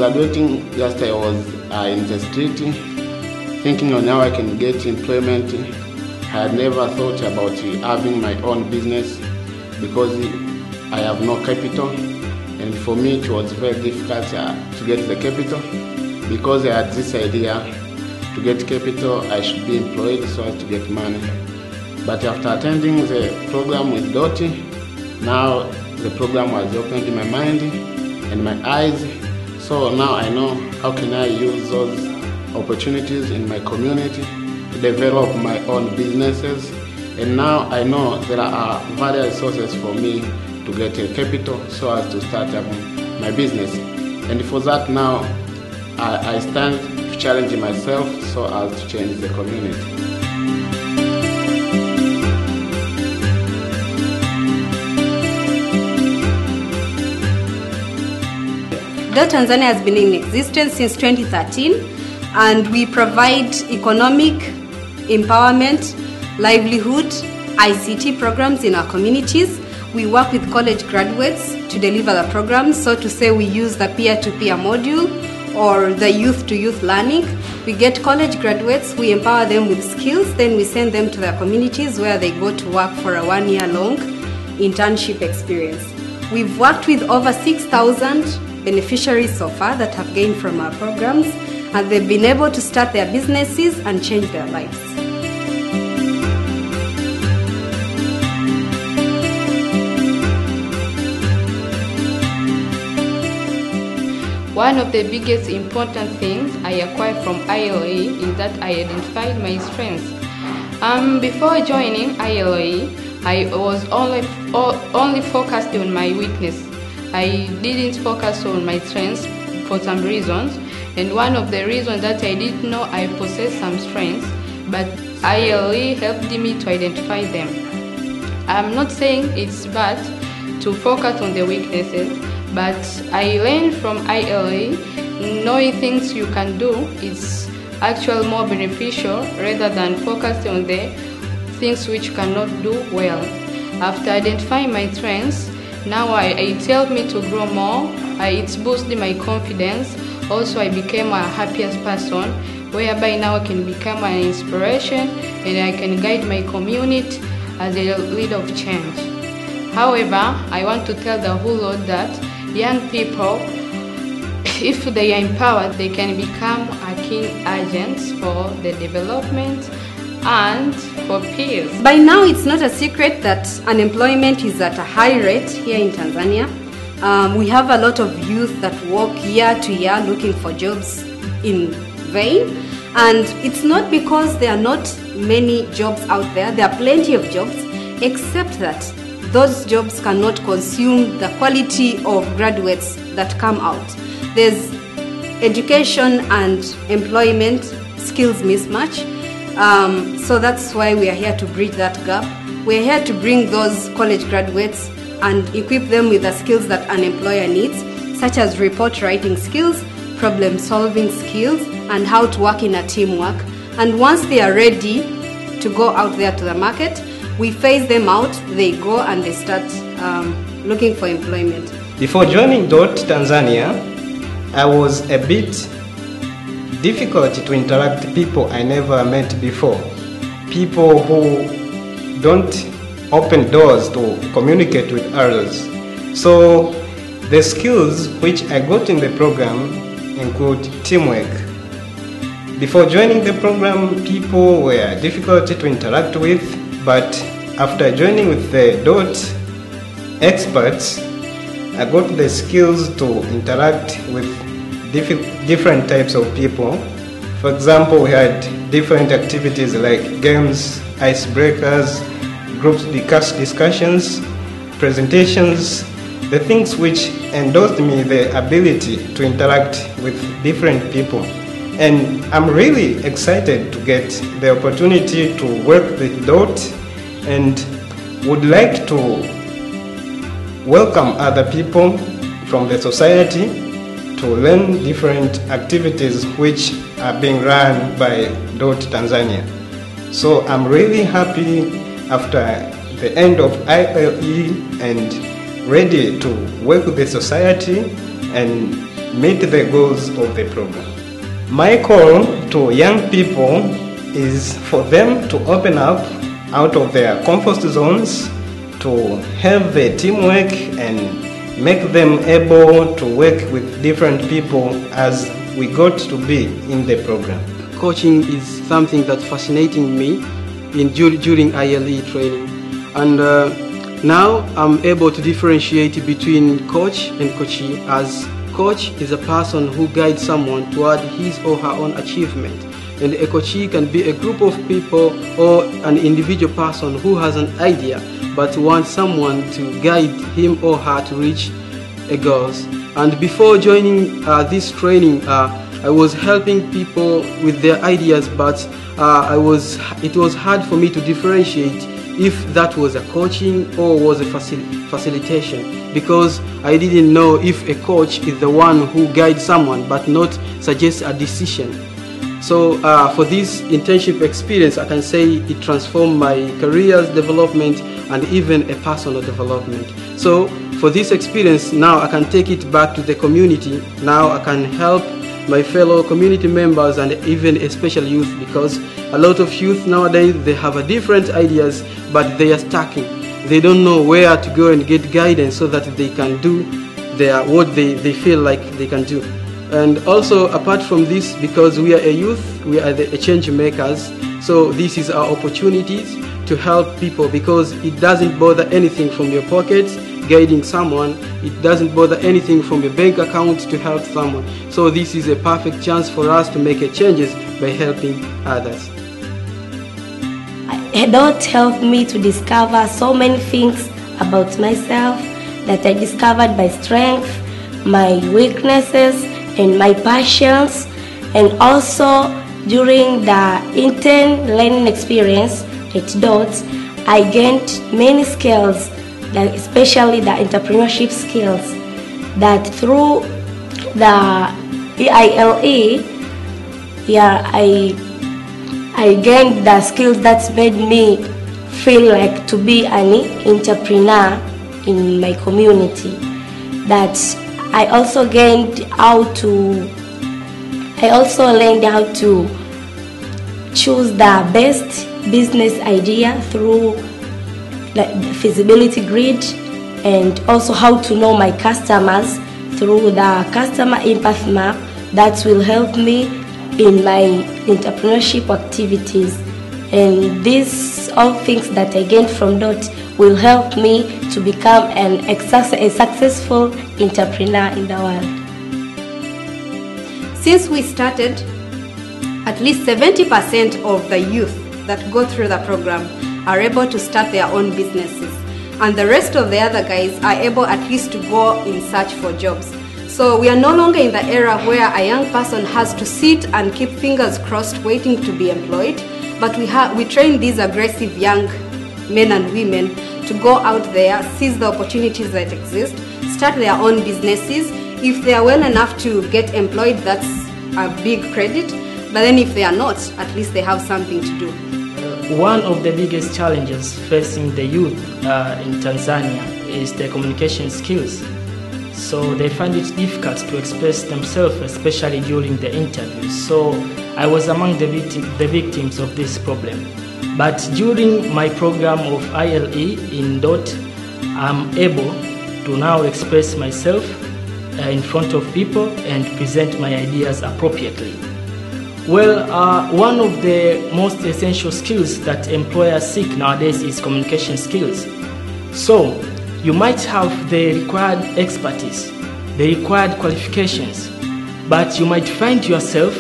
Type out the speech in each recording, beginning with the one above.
graduating, just I was in the street thinking on how I can get employment. I had never thought about having my own business because I have no capital, and for me it was very difficult to get the capital because I had this idea to get capital I should be employed so as to get money. But after attending the program with Doti, now the program has opened my mind and my eyes, so now I know how can I use those opportunities in my community to develop my own businesses. And now I know there are various sources for me to get a capital so as to start my business. And for that now, I stand to challenge myself so as to change the community. Tanzania has been in existence since 2013, and we provide economic empowerment, livelihood, ICT programs in our communities. We work with college graduates to deliver the programs. So to say, we use the peer-to-peer module or the youth-to-youth learning. We get college graduates, we empower them with skills, then we send them to their communities where they go to work for a 1-year-long internship experience. We've worked with over 6,000 beneficiaries so far that have gained from our programs, and they've been able to start their businesses and change their lives. One of the biggest important things I acquired from ILE is that I identified my strengths. Before joining ILE, I was only focused on my weakness. I didn't focus on my strengths for some reasons, and one of the reasons that I didn't know I possessed some strengths, but ILE helped me to identify them. I'm not saying it's bad to focus on the weaknesses, but I learned from ILE knowing things you can do is actually more beneficial rather than focusing on the things which you cannot do well. After identifying my strengths, now it helped me to grow more. It's boosted my confidence. Also, I became a happiest person, whereby now I can become an inspiration and I can guide my community as a leader of change. However, I want to tell the whole world that young people, if they are empowered, they can become key agents for the development and for peace. By now, it's not a secret that unemployment is at a high rate here in Tanzania. We have a lot of youth that work year to year looking for jobs in vain. And it's not because there are not many jobs out there. There are plenty of jobs, except that those jobs cannot consume the quality of graduates that come out. There's education and employment skills mismatch. So that's why we are here to bridge that gap. We're here to bring those college graduates and equip them with the skills that an employer needs, such as report writing skills, problem solving skills, and how to work in a teamwork. And once they are ready to go out there to the market, we phase them out, they go and they start looking for employment. Before joining Tanzania, I was a bit difficult to interact with people I never met before. People who don't open doors to communicate with others. So the skills which I got in the program include teamwork. Before joining the program, people were difficult to interact with, but after joining with the experts, I got the skills to interact with different types of people. For example, we had different activities like games, icebreakers, groups discussions, presentations, the things which endorsed me the ability to interact with different people. And I'm really excited to get the opportunity to work with DOT and would like to welcome other people from the society to learn different activities which are being run by DOT Tanzania. So I'm really happy after the end of ILE and ready to work with the society and meet the goals of the program. My call to young people is for them to open up out of their comfort zones, to have the teamwork and make them able to work with different people as we got to be in the program. Coaching is something that's fascinating me during ILE training, and now I'm able to differentiate between coach and coachee, as coach is a person who guides someone toward his or her own achievement, and a coachee can be a group of people or an individual person who has an idea but wants someone to guide him or her to reach a goals. And before joining this training, I was helping people with their ideas, but it was hard for me to differentiate if that was a coaching or was a facilitation, because I didn't know if a coach is the one who guides someone but not suggests a decision. So for this internship experience, I can say it transformed my career's development and even a personal development. So for this experience, now I can take it back to the community. Now I can help my fellow community members and even especially youth, because a lot of youth nowadays, they have a different ideas, but they are stuck in. They don't know where to go and get guidance so that they can do what they feel like they can do. And also, apart from this, because we are a youth, we are the change makers, so this is our opportunities to help people, because it doesn't bother anything from your pockets guiding someone, it doesn't bother anything from your bank account to help someone. So this is a perfect chance for us to make changes by helping others. It helped me to discover so many things about myself that I discovered my strength, my weaknesses, and my passions. And also during the Intern Learning Experience at DOTS, I gained many skills, especially the entrepreneurship skills, that through the EILE, I gained the skills that made me feel like to be an entrepreneur in my community. That I also learned how to choose the best business idea through the feasibility grid, and also how to know my customers through the customer impact map that will help me in my entrepreneurship activities. And these all things that I gained from DOT will help me to become a successful entrepreneur in the world. Since we started, at least 70% of the youth that go through the program are able to start their own businesses, and the rest of the other guys are able at least to go in search for jobs. So we are no longer in the era where a young person has to sit and keep fingers crossed waiting to be employed, but we train these aggressive young men and women to go out there, seize the opportunities that exist, start their own businesses. If they are well enough to get employed, that's a big credit, but then if they are not, at least they have something to do. One of the biggest challenges facing the youth in Tanzania is their communication skills. So they find it difficult to express themselves, especially during the interviews. So I was among the victims of this problem. But during my program of ILE in DOT, I'm able to now express myself in front of people and present my ideas appropriately. Well, one of the most essential skills that employers seek nowadays is communication skills. So you might have the required expertise, the required qualifications, but you might find yourself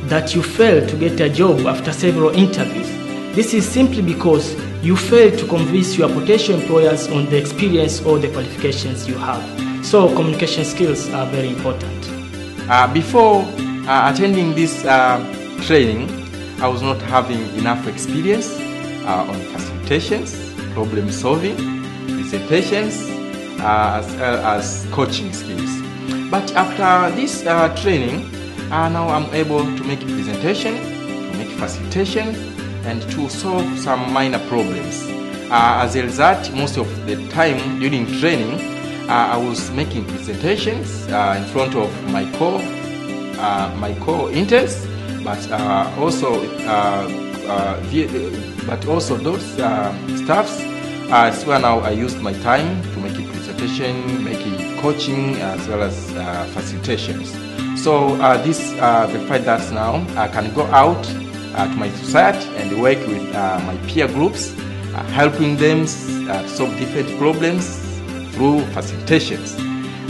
that you fail to get a job after several interviews. This is simply because you fail to convince your potential employers on the experience or the qualifications you have. So communication skills are very important. Before attending this training, I was not having enough experience on facilitations, problem solving, presentations, as well as coaching skills. But after this training, now I'm able to make a presentation, to make facilitation, and to solve some minor problems. As a result, most of the time during training, I was making presentations in front of my co-interns, but also those staffs. As well, now I used my time to make a presentation, making coaching as well as facilitations. So this verified that now I can go out to my society and work with my peer groups, helping them to solve different problems through facilitations.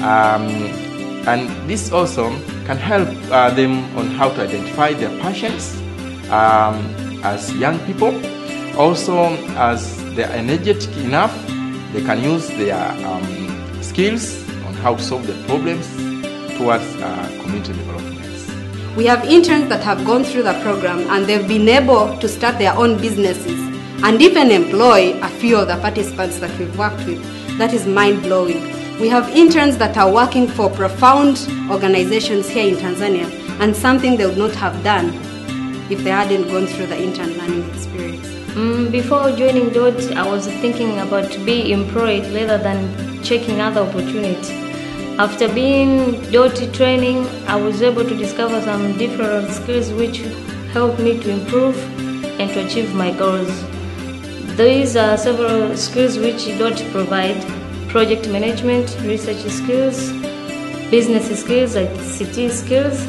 And this also can help them on how to identify their passions as young people. Also, as they're energetic enough, they can use their skills on how to solve their problems towards community development. We have interns that have gone through the program and they've been able to start their own businesses and even employ a few of the participants that we've worked with. That is mind-blowing. We have interns that are working for profound organizations here in Tanzania, and something they would not have done if they hadn't gone through the Intern Learning Experience. Before joining DOT, I was thinking about to be employed rather than checking other opportunities. After being DOT training, I was able to discover some different skills which helped me to improve and to achieve my goals. These are several skills which DOT provide: project management, research skills, business skills, ICT skills.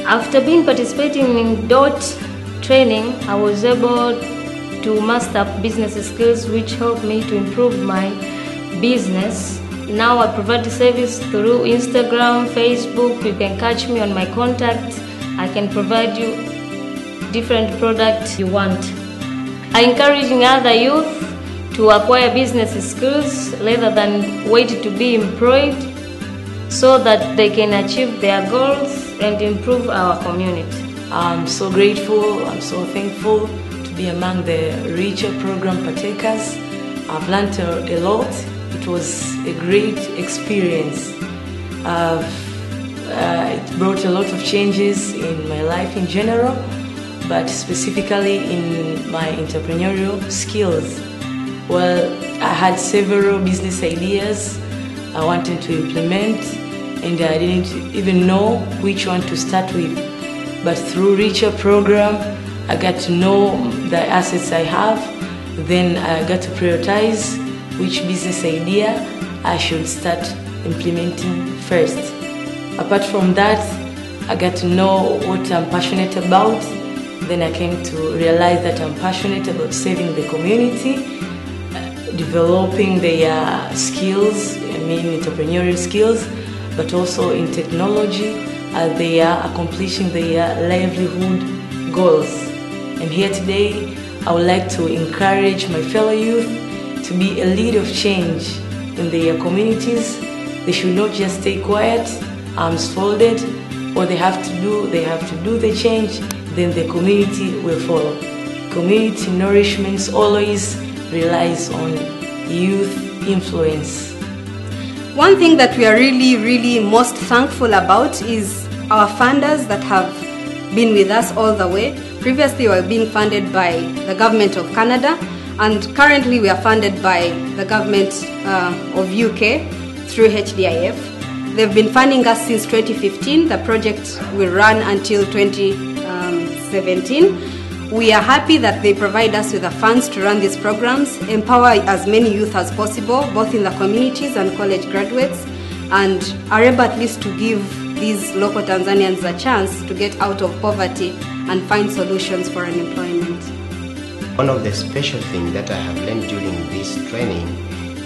After being participating in DOT training, I was able to master business skills which helped me to improve my business. Now I provide service through Instagram, Facebook. You can catch me on my contact. I can provide you different products you want. I encourage other youth to acquire business skills rather than wait to be employed, so that they can achieve their goals and improve our community. I'm so grateful, I'm so thankful to be among the richer program partakers. I've learned a lot. It was a great experience. It brought a lot of changes in my life in general, but specifically in my entrepreneurial skills. Well, I had several business ideas I wanted to implement, and I didn't even know which one to start with. But through richer program, I got to know the assets I have. Then I got to prioritize which business idea I should start implementing first. Apart from that, I got to know what I'm passionate about. Then I came to realize that I'm passionate about serving the community, developing their skills, entrepreneurial skills, but also in technology, as they are accomplishing their livelihood goals. And here today, I would like to encourage my fellow youth to be a lead of change in their communities. They should not just stay quiet, arms folded. What they have to do the change, then the community will follow. Community nourishment always relies on youth influence. One thing that we are really most thankful about is our funders that have been with us all the way. Previously, we were being funded by the government of Canada, and currently we are funded by the government of UK through HDIF. They've been funding us since 2015. The project will run until 2017. We are happy that they provide us with the funds to run these programs, empower as many youth as possible, both in the communities and college graduates, and are able at least to give these local Tanzanians a chance to get out of poverty and find solutions for unemployment. One of the special things that I have learned during this training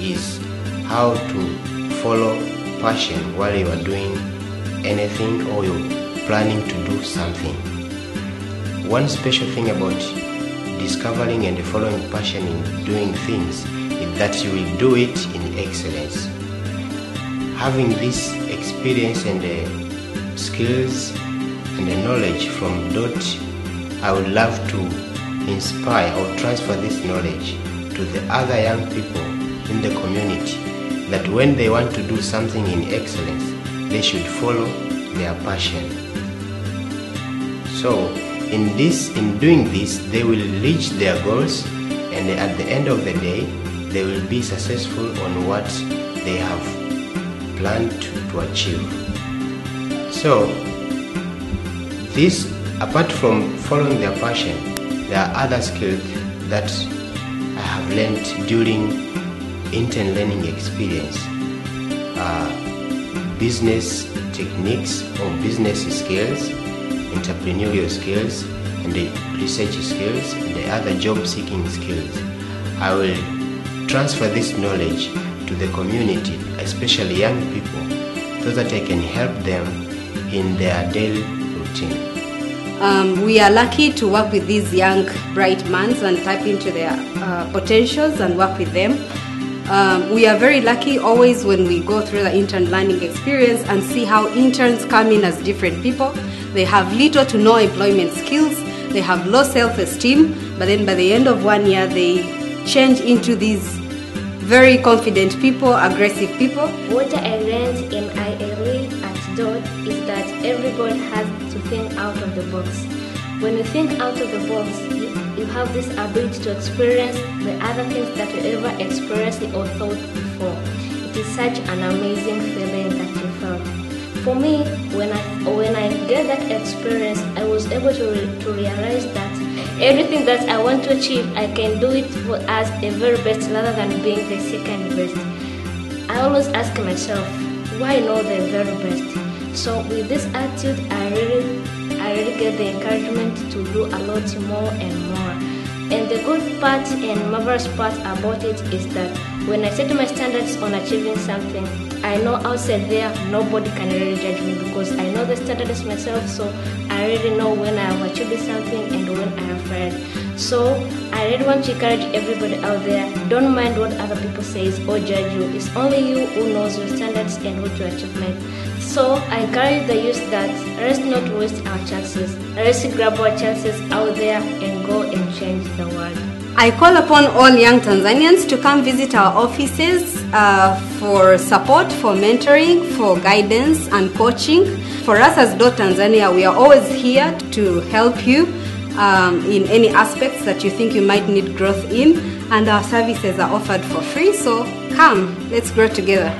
is how to follow passion while you are doing anything or you're planning to do something. One special thing about discovering and following passion in doing things is that you will do it in excellence. Having this experience and the skills and the knowledge from DOT, I would love to inspire or transfer this knowledge to the other young people in the community, that when they want to do something in excellence, they should follow their passion. So in doing this, they will reach their goals, and at the end of the day, they will be successful on what they have planned to achieve. So, this, apart from following their passion, there are other skills that I have learned during Intern Learning Experience. Business techniques or business skills, entrepreneurial skills, and the research skills, and the other job-seeking skills. I will transfer this knowledge to the community, especially young people, so that I can help them in their daily routine. We are lucky to work with these young, bright minds and tap into their potentials and work with them. We are very lucky always when we go through the intern learning experience and see how interns come in as different people. They have little to no employment skills, they have low self-esteem, but then by the end of 1 year they change into these very confident people, aggressive people. What I learned in ILE at DOT is that everybody has to think out of the box. When you think out of the box, you have this ability to experience the other things that you ever experienced or thought before. It is such an amazing feeling that you felt. For me, when I get that experience, I was able to realize that everything that I want to achieve, I can do it as the very best rather than being the second best. I always ask myself, why not the very best? So with this attitude, I really get the encouragement to do a lot more and more. And the good part and marvelous part about it is that when I set my standards on achieving something, I know outside there nobody can really judge me because I know the standards myself, so I really know when I have achieved something and when I have failed. So I really want to encourage everybody out there, don't mind what other people say or judge you. It's only you who knows your standards and what your achievement. So I encourage the youth that let's not waste our chances. Let's grab our chances out there and go and change the world. I call upon all young Tanzanians to come visit our offices for support, for mentoring, for guidance and coaching. For us as DOT Tanzania, we are always here to help you in any aspects that you think you might need growth in, and our services are offered for free, so come, let's grow together.